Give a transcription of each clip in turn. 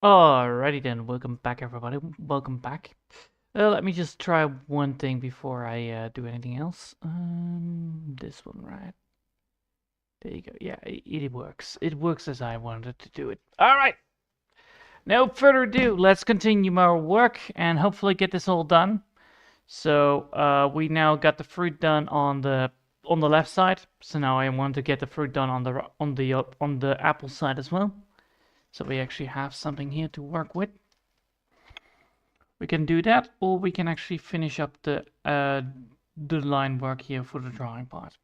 Alrighty then, welcome back everybody. Welcome back. Let me just try one thing before I do anything else. This one, right? There you go. Yeah, it works. It works as I wanted to do it. All right. No further ado, let's continue our work and hopefully get this all done. So we now got the fruit done on the left side. So now I want to get the fruit done on the apple side as well. So we actually have something here to work with. We can do that, or we can actually finish up the line work here for the drawing part.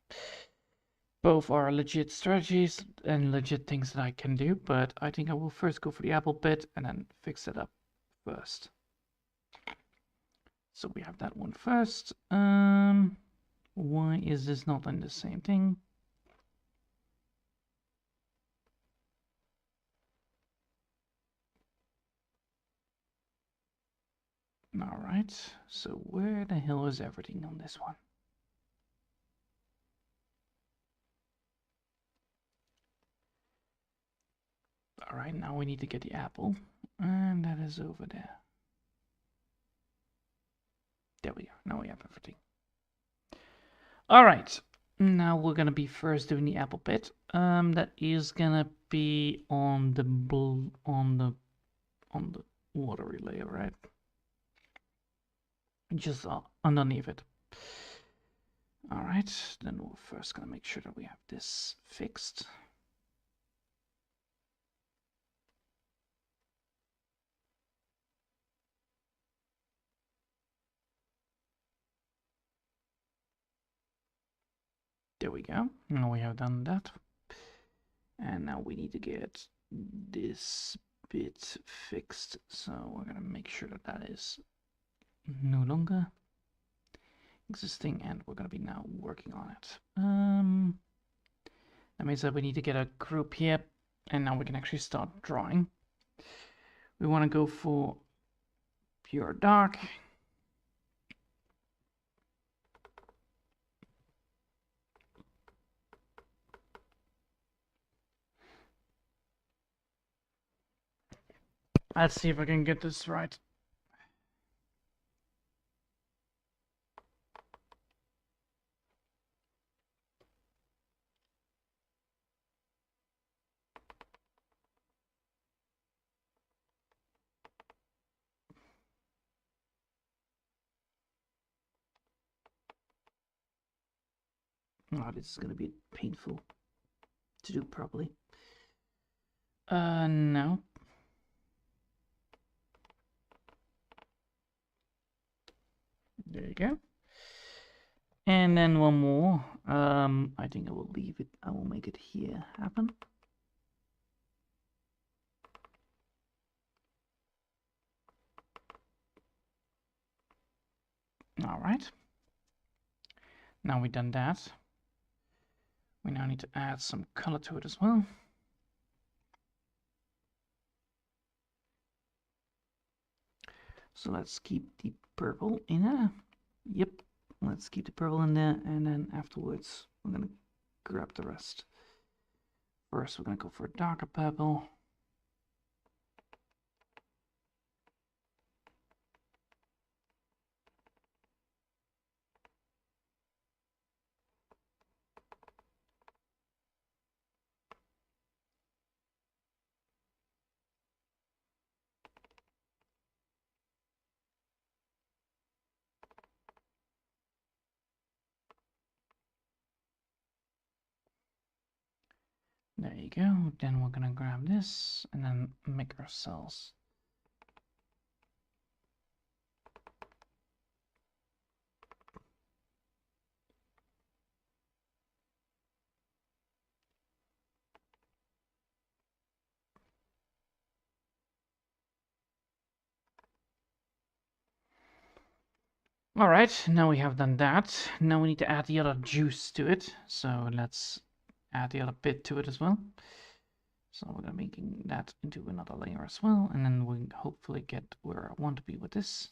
Both are legit strategies and legit things that I can do, but I think I will first go for the apple bit and then fix it up first. So we have that one first. Why is this not in the same thing? All right, so where the hell is everything on this one? All right, now we need to get the apple, and that is over there. There we are. Now we have everything. All right. Now we're gonna be first doing the apple bit. That is gonna be on the watery layer, right? Just underneath it. All right. Then we're first gonna make sure that we have this fixed. There we go. Now we have done that. And now we need to get this bit fixed. So we're gonna make sure that that is no longer existing, and we're gonna be now working on it. That means that we need to get a group here, and now we can actually start drawing. We want to go for pure dark. Let's see if I can get this right. Oh, this is going to be painful to do properly. No. There you go. And then one more. I think I will leave it. I will make it here happen. All right. Now we've done that. We now need to add some color to it as well. So let's keep the purple in there. Yep, let's keep the purple in there, and then afterwards we're gonna grab the rest. First, we're gonna go for a darker purple. There you go. Then we're gonna grab this and then make our cells. All right, now we have done that. Now we need to add the other juice to it. So let's add the other bit to it as well. So we're gonna making that into another layer as well, and then we hopefully get where I want to be with this.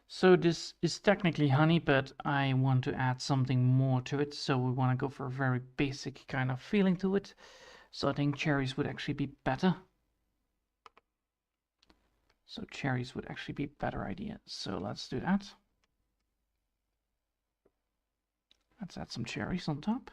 So this is technically honey, but I want to add something more to it. So we want to go for a very basic kind of feeling to it. So I think cherries would actually be better. So cherries would actually be a better idea. So let's do that. Let's add some cherries on top.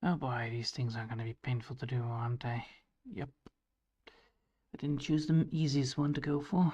Oh boy, these things are going to be painful to do, aren't they? Yep. I didn't choose the easiest one to go for.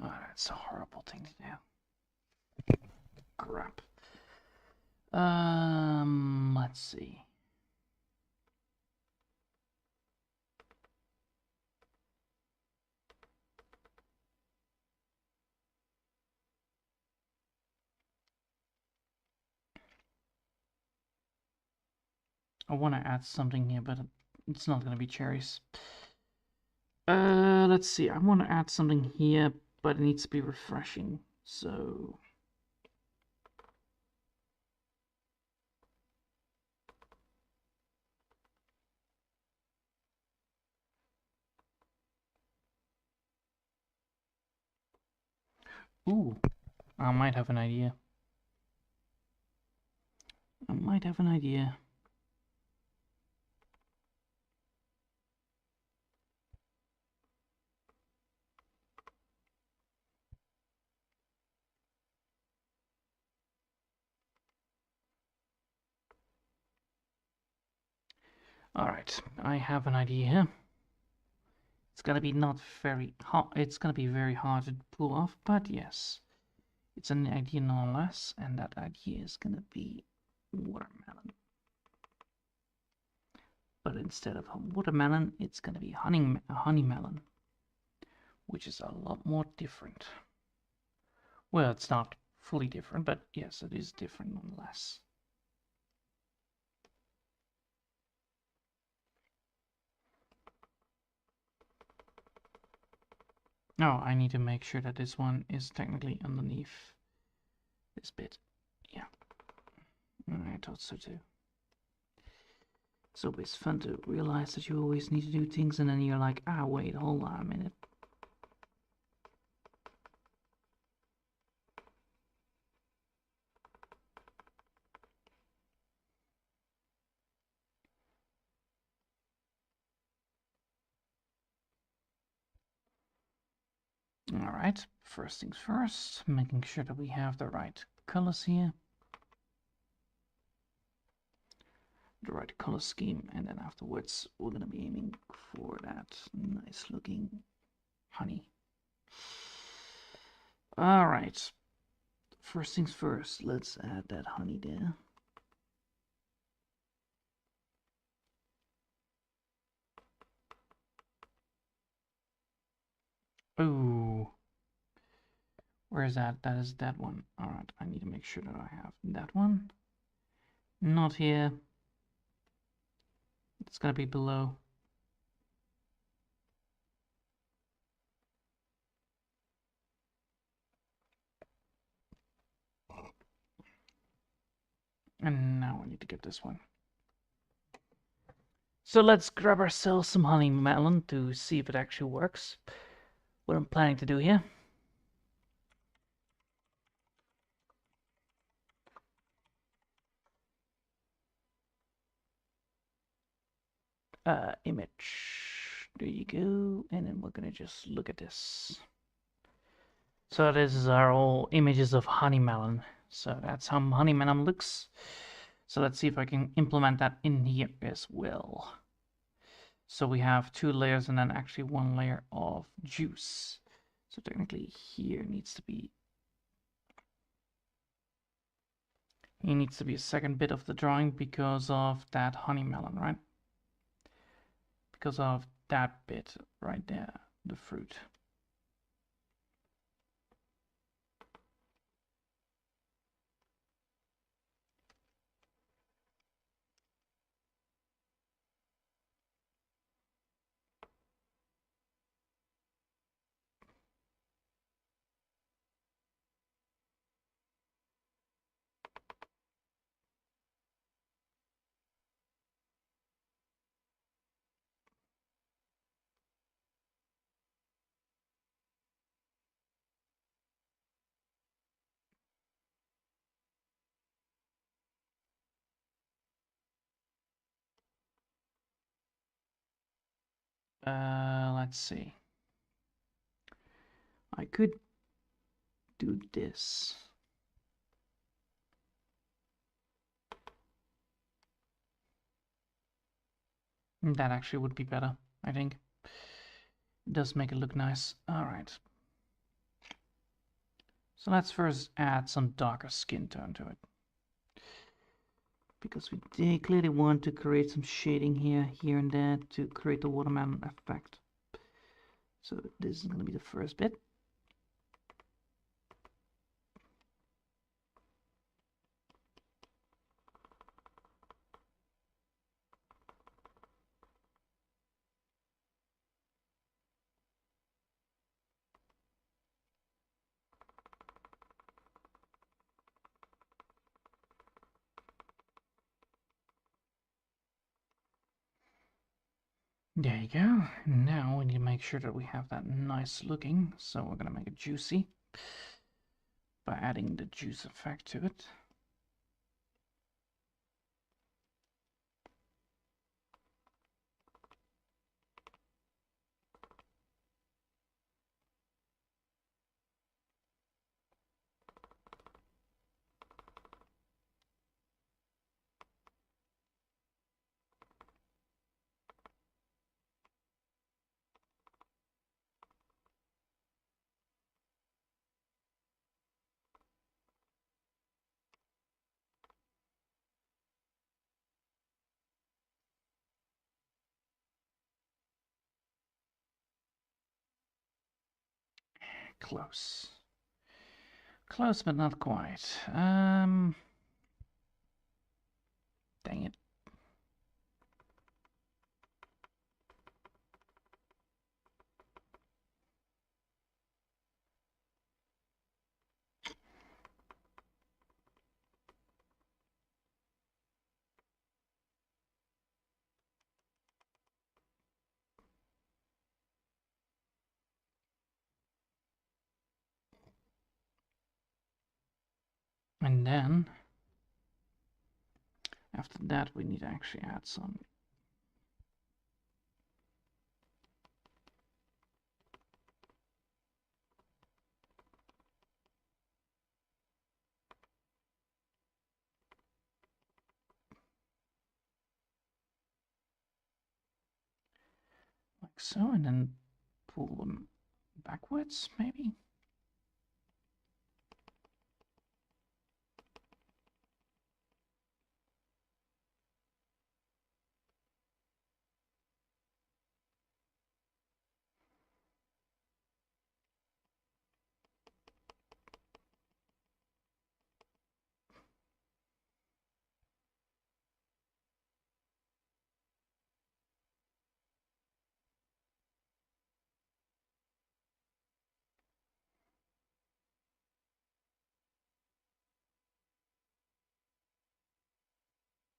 Oh, that's a horrible thing to do. Crap. Let's see. I want to add something here, but it's not going to be cherries. Let's see. I want to add something here, but it needs to be refreshing. So ooh, I might have an idea. I might have an idea. Alright, I have an idea here. It's gonna be not very hard. It's gonna be very hard to pull off, but yes, it's an idea nonetheless, and that idea is gonna be watermelon. But instead of watermelon, it's gonna be honey melon, which is a lot more different. Well, it's not fully different, but yes, it is different nonetheless. No, I need to make sure that this one is technically underneath this bit. Yeah, I thought so too. It's always fun to realize that you always need to do things and then you're like, ah, wait, hold on a minute. Alright, first things first, making sure that we have the right colors here. The right color scheme, and then afterwards we're going to be aiming for that nice looking honey. Alright, first things first, let's add that honey there. Ooh. Where is that? That is that one. Alright, I need to make sure that I have that one. Not here. It's gonna be below. And now I need to get this one. So let's grab ourselves some honey melon to see if it actually works. What I'm planning to do here. Image. There you go. And then we're gonna just look at this. So this is our all images of honey melon. So that's how honey melon looks. So let's see if I can implement that in here as well. So we have 2 layers and then actually 1 layer of juice. So technically here needs to be a second bit of the drawing because of that honey melon, right? Because of that bit right there, the fruit. Let's see. I could do this. That actually would be better, I think. It does make it look nice. All right. So let's first add some darker skin tone to it. Because we clearly want to create some shading here and there to create the watermelon effect. So this is going to be the first bit. There you go. Now we need to make sure that we have that nice looking. So we're going to make it juicy by adding the juice effect to it. Close. Close, but not quite. Dang it. And then after that we need to actually add some like so, and then pull them backwards maybe.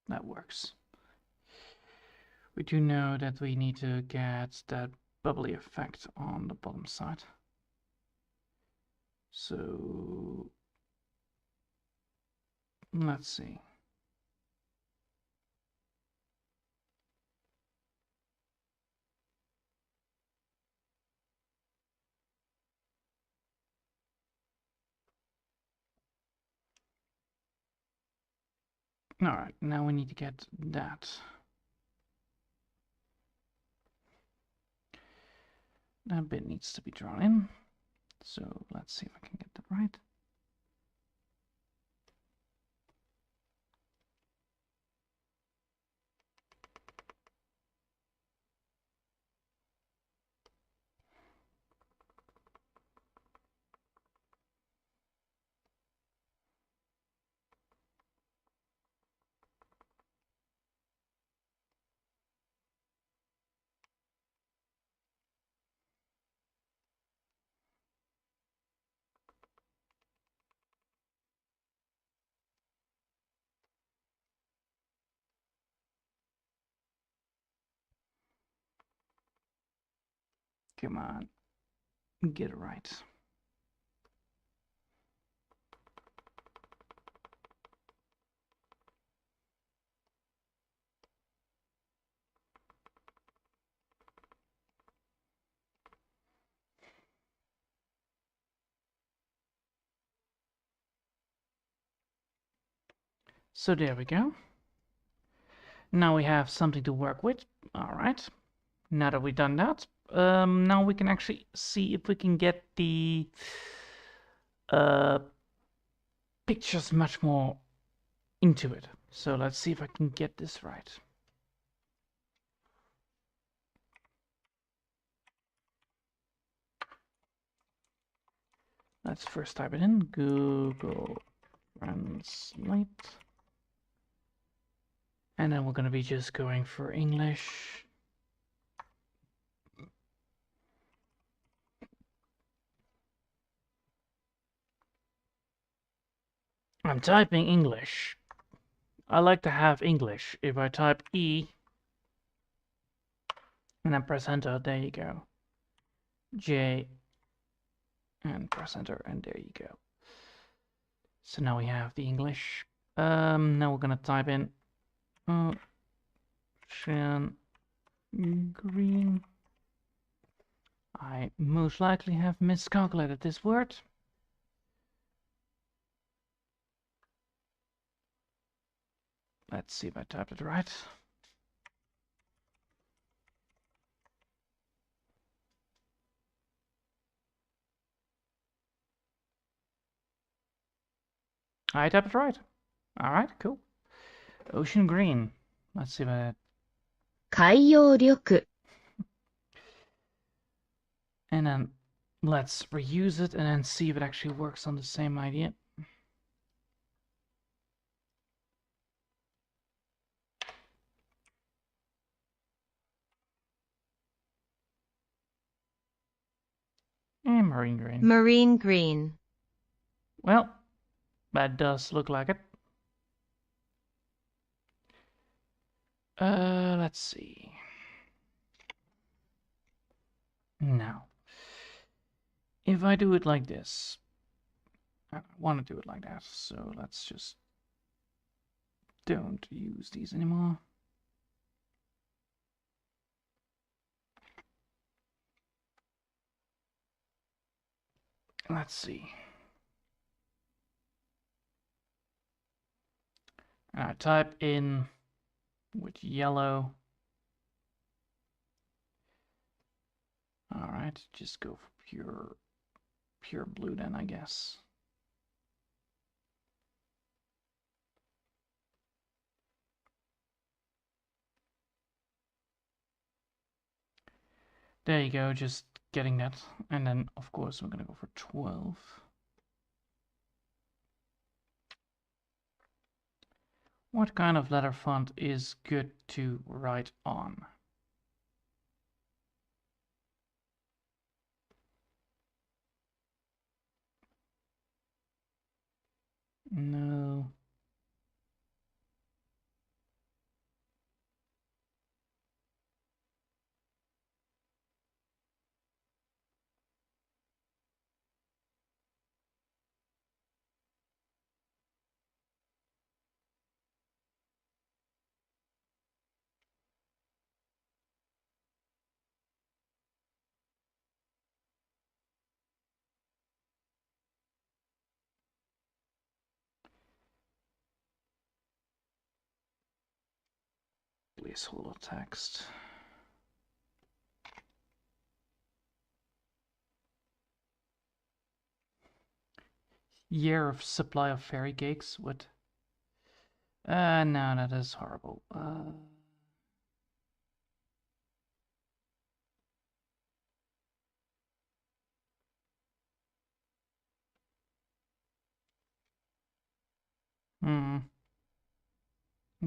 That works. We do know that we need to get that bubbly effect on the bottom side. So let's see. All right, now we need to get that. That bit needs to be drawn in. So let's see if I can get that right. Come on, get it right. So there we go. Now we have something to work with. All right. Now that we've done that, now we can actually see if we can get the pictures much more into it. So let's see if I can get this right. Let's first type it in Google Translate. And then we're going to be just going for English. I'm typing English. I like to have English. If I type E and then press enter, there you go. J and press enter, and there you go. So now we have the English. Now we're gonna type in Ocean Green. I most likely have miscalculated this word. Let's see if I typed it right. I typed it right. All right, cool. Ocean Green. Let's see if I... 海洋緑 And then let's reuse it and then see if it actually works on the same idea. And marine green. Marine green. Well, that does look like it. Let's see. Now, if I do it like this, I want to do it like that, so let's just don't use these anymore. Let's see. I type in with yellow. All right, just go for pure blue then, I guess. There you go, just getting that. And then, of course, we're gonna go for 12. What kind of letter font is good to write on? No. placeholder text. Year of supply of fairy cakes. What? No, that is horrible.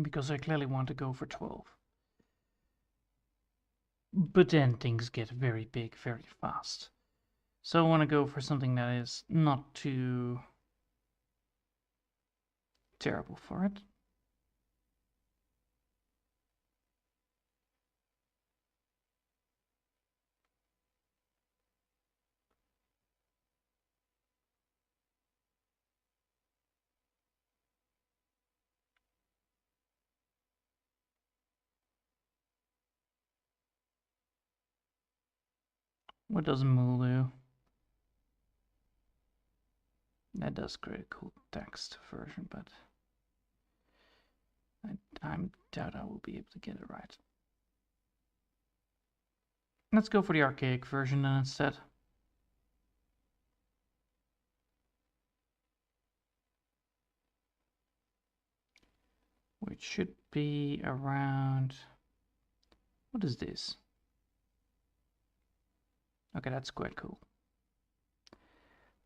Because I clearly want to go for 12. But then things get very big very fast. So I want to go for something that is not too terrible for it. What does mul do? That does create a cool text version, but I doubt I will be able to get it right. Let's go for the archaic version then instead. Which should be around... What is this? Okay, that's quite cool.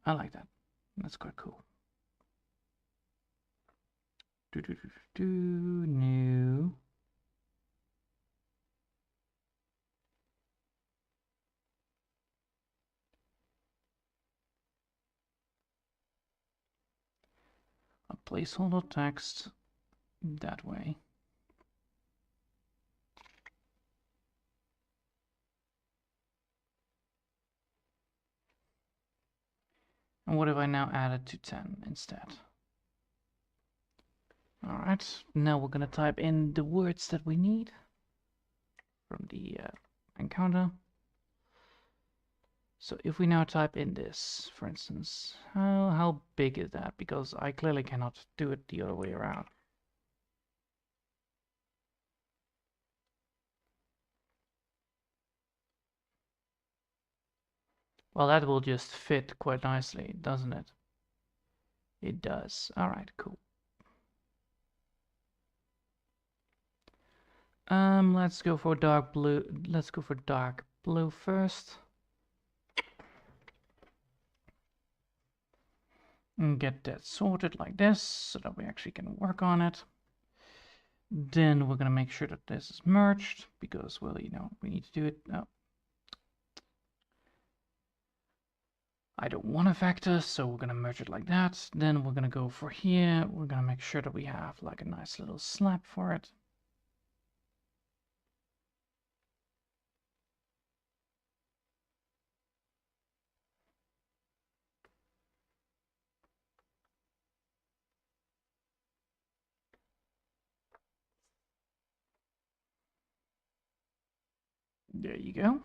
I like that. That's quite cool. New. A placeholder text that way. And what if I now add it to 10 instead? Alright, now we're gonna type in the words that we need from the encounter. So if we now type in this, for instance, how big is that? Because I clearly cannot do it the other way around. Well, that will just fit quite nicely, doesn't it? It does. Alright, cool. Let's go for dark blue. Let's go for dark blue first. And get that sorted like this so that we actually can work on it. Then we're gonna make sure that this is merged because, well, you know, we need to do it. Oh. I don't want a vector, so we're gonna merge it like that. Then we're gonna go for here. We're gonna make sure that we have like a nice little slab for it. There you go.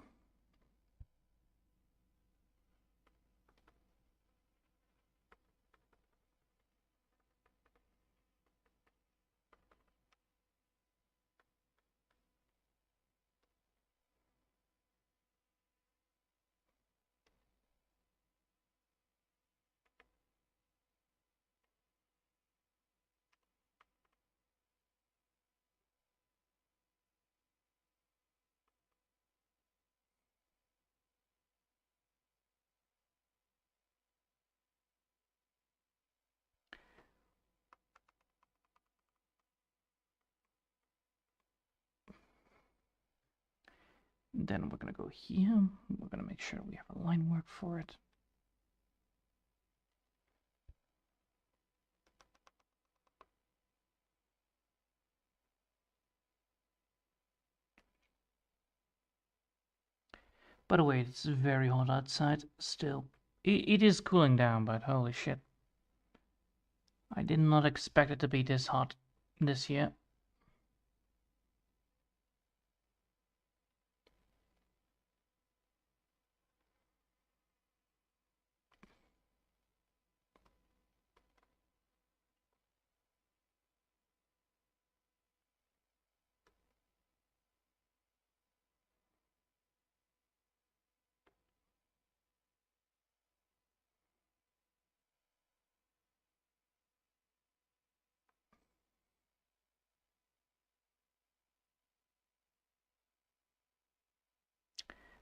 Then we're gonna go here. We're gonna make sure we have a line work for it. By the way, it's very hot outside still. It is cooling down, but holy shit. I did not expect it to be this hot this year.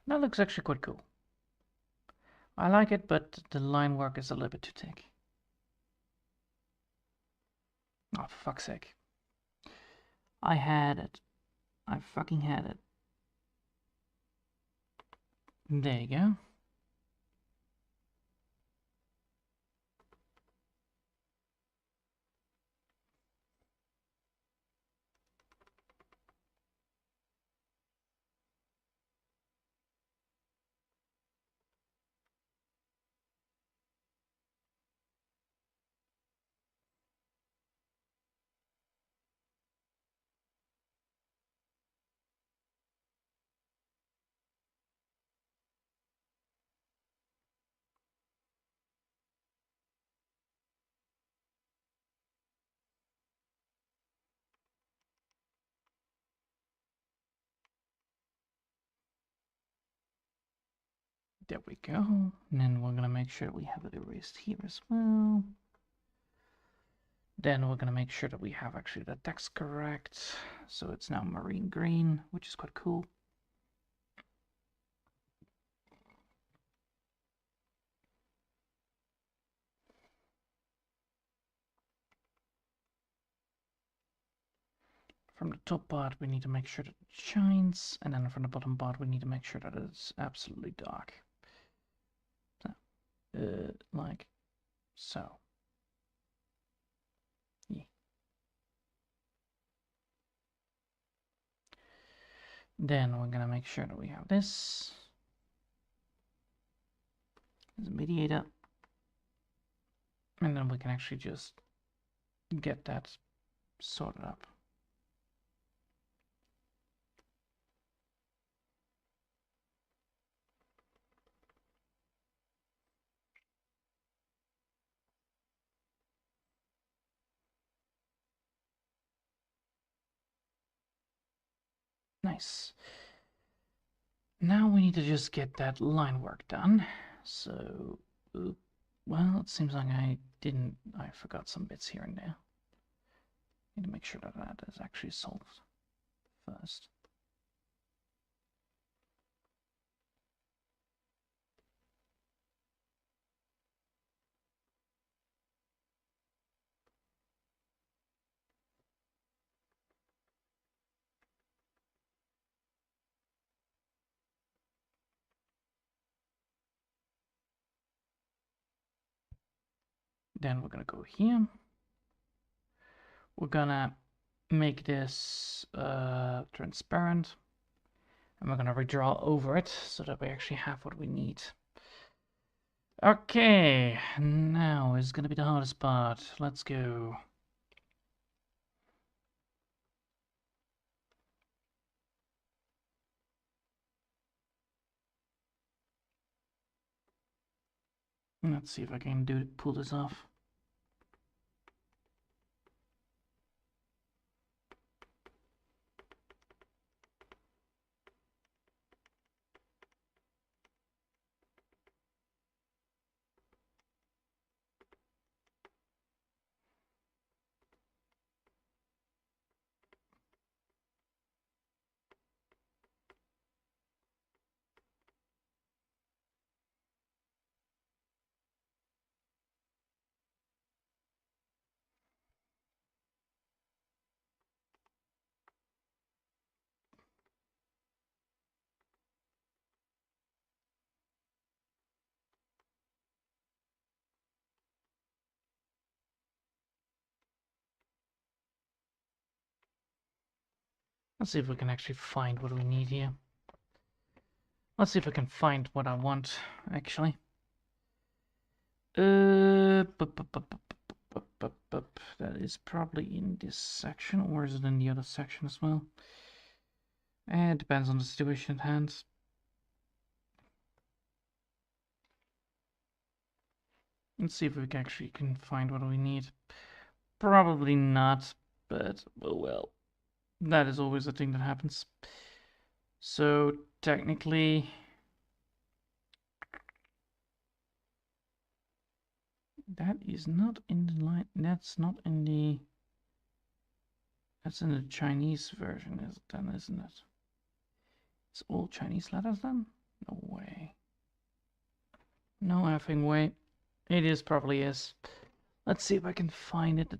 That looks actually quite cool. I like it, but the line work is a little bit too thick. Oh, for fuck's sake. I had it. I fucking had it. There you go. There we go. And then we're gonna make sure we have it erased here as well. Then we're gonna make sure that we have actually the text correct. So it's now marine green, which is quite cool. From the top part, we need to make sure that it shines, and then from the bottom part, we need to make sure that it's absolutely dark. So, like so. Yeah. Then we're gonna make sure that we have this as a mediator, and then we can actually just get that sorted up. Nice. Now we need to just get that line work done. So, well, it seems like I forgot some bits here and there. Need to make sure that that is actually solved first. Then we're gonna go here. We're gonna make this transparent, and we're gonna redraw over it so that we actually have what we need. Okay, now is gonna be the hardest part. Let's go. Let's see if I can pull this off. Let's see if we can actually find what we need here. Let's see if I can find what I want, actually. That is probably in this section, or is it in the other section as well? It depends on the situation at hand. Let's see if we actually can find what we need. Probably not, but oh well. That is always a thing that happens. So technically, that is not in the line. That's not in the. That's in the Chinese version, then, isn't it? It's all Chinese letters then? No way. No effing way. It is, probably is. Let's see if I can find it.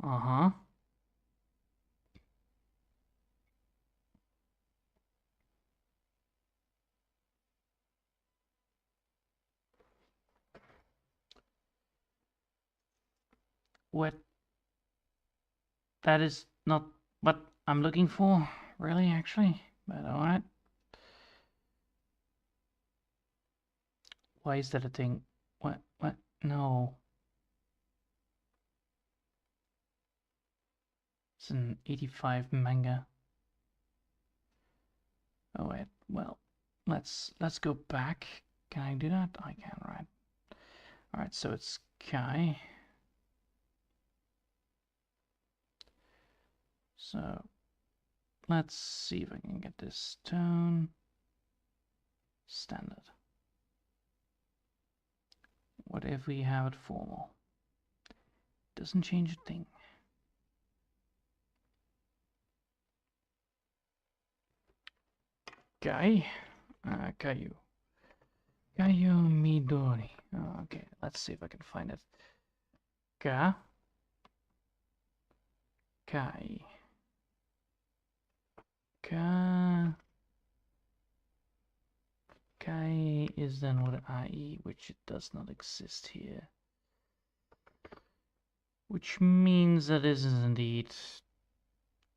Uh-huh. What? That is not what I'm looking for, really, actually. But alright. Why is that a thing? What? What? No. It's an 85 manga. Oh wait, well, let's go back. Can I do that? I can, right? Alright, so it's Kai. So let's see if I can get this tone standard. What if we have it formal? Doesn't change a thing. Kai, Kayu. Kayu Midori. Oh, okay, let's see if I can find it. Ka. Kai. Ka. Kai is then with IE, which does not exist here. Which means that this is indeed...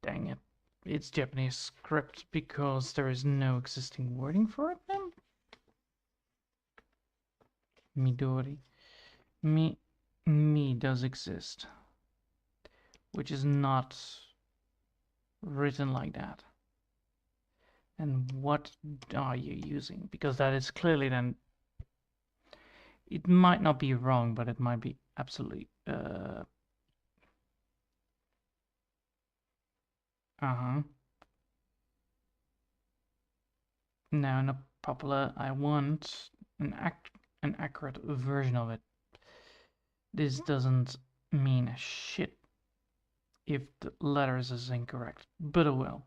Dang it. It's Japanese script because there is no existing wording for it then? Midori. Mi does exist. Which is not written like that. And what are you using? Because that is clearly then... It might not be wrong, but it might be absolutely... Uh-huh. No, not popular. I want an accurate version of it. This doesn't mean shit if the letters is incorrect, but it will.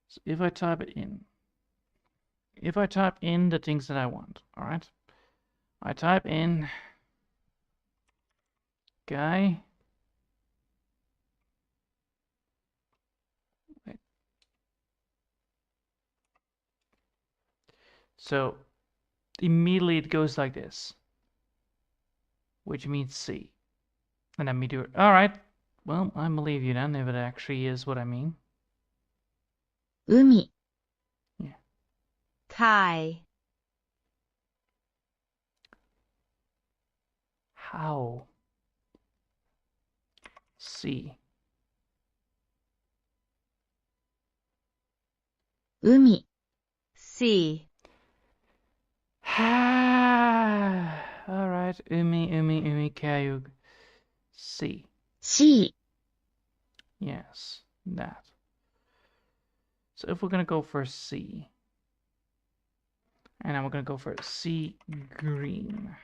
So if I type it in, if I type in the things that I want, all right? I type in guy. Wait. So immediately it goes like this, which means C. And then me do it. All right. Well, I believe you then, if it actually is what I mean. 海 Yeah. Kai How? C. 海 Sea All right. Umi, Kayug. C. Sea Yes, that. So if we're gonna go for C, and then we're gonna go for C green.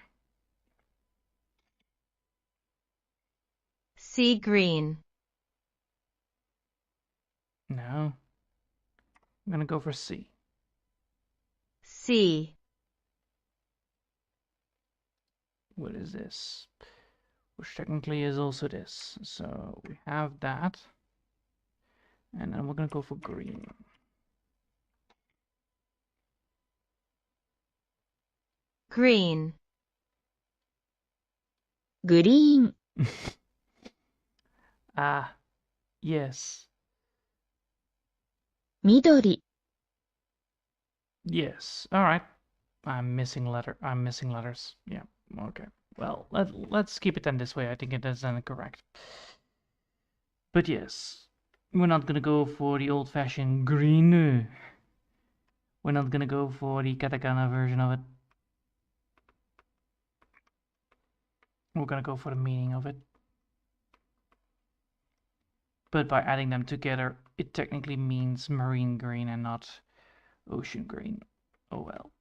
Sea green No. I'm gonna go for C. Sea What is this? Which technically is also this. So we have that. And then we're gonna go for green. Green Green Ah, yes. Midori Yes. All right. I'm missing letters. Yeah. Okay. Well, let's keep it then this way. I think it is then correct. But yes, we're not gonna go for the old-fashioned green. We're not gonna go for the katakana version of it. We're gonna go for the meaning of it. But by adding them together, it technically means marine green and not ocean green. Oh well.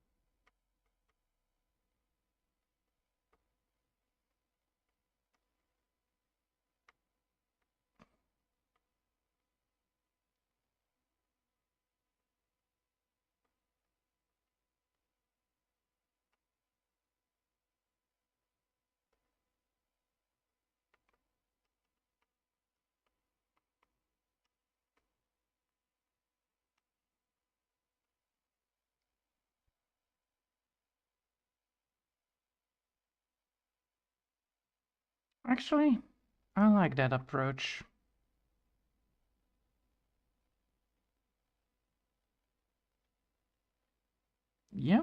Actually, I like that approach. Yeah.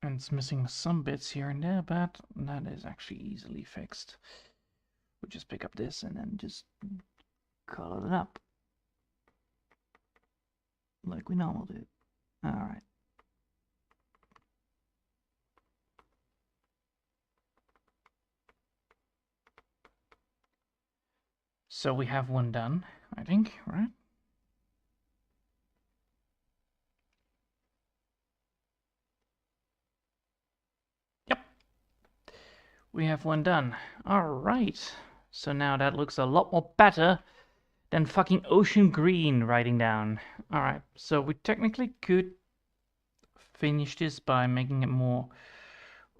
And it's missing some bits here and there, but that is actually easily fixed. We'll just pick up this and then just color it up. Like we normally do. Alright. So we have one done, I think, right? Yep. We have one done. Alright. So now that looks a lot more better than fucking ocean green writing down. Alright, so we technically could finish this by making it more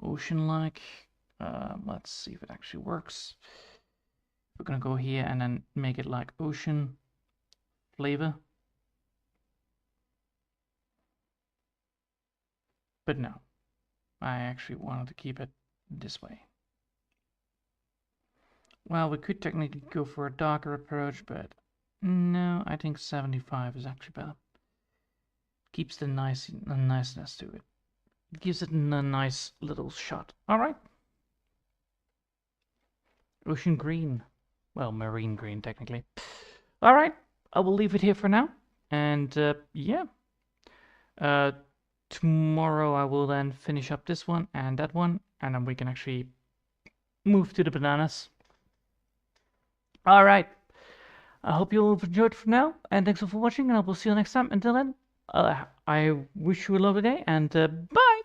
ocean-like. Let's see if it actually works. We're gonna go here and then make it like ocean flavor. But no, I actually wanted to keep it this way. Well, we could technically go for a darker approach, but no, I think 75 is actually better. Keeps the niceness to it. It gives it a nice little shot. All right. Ocean green. Well, marine green, technically. All right. I will leave it here for now. And yeah. Tomorrow I will then finish up this one and that one. And then we can actually move to the bananas. All right. I hope you all have enjoyed for now. And thanks for watching. And I will see you next time. Until then, I wish you a lovely day. And bye.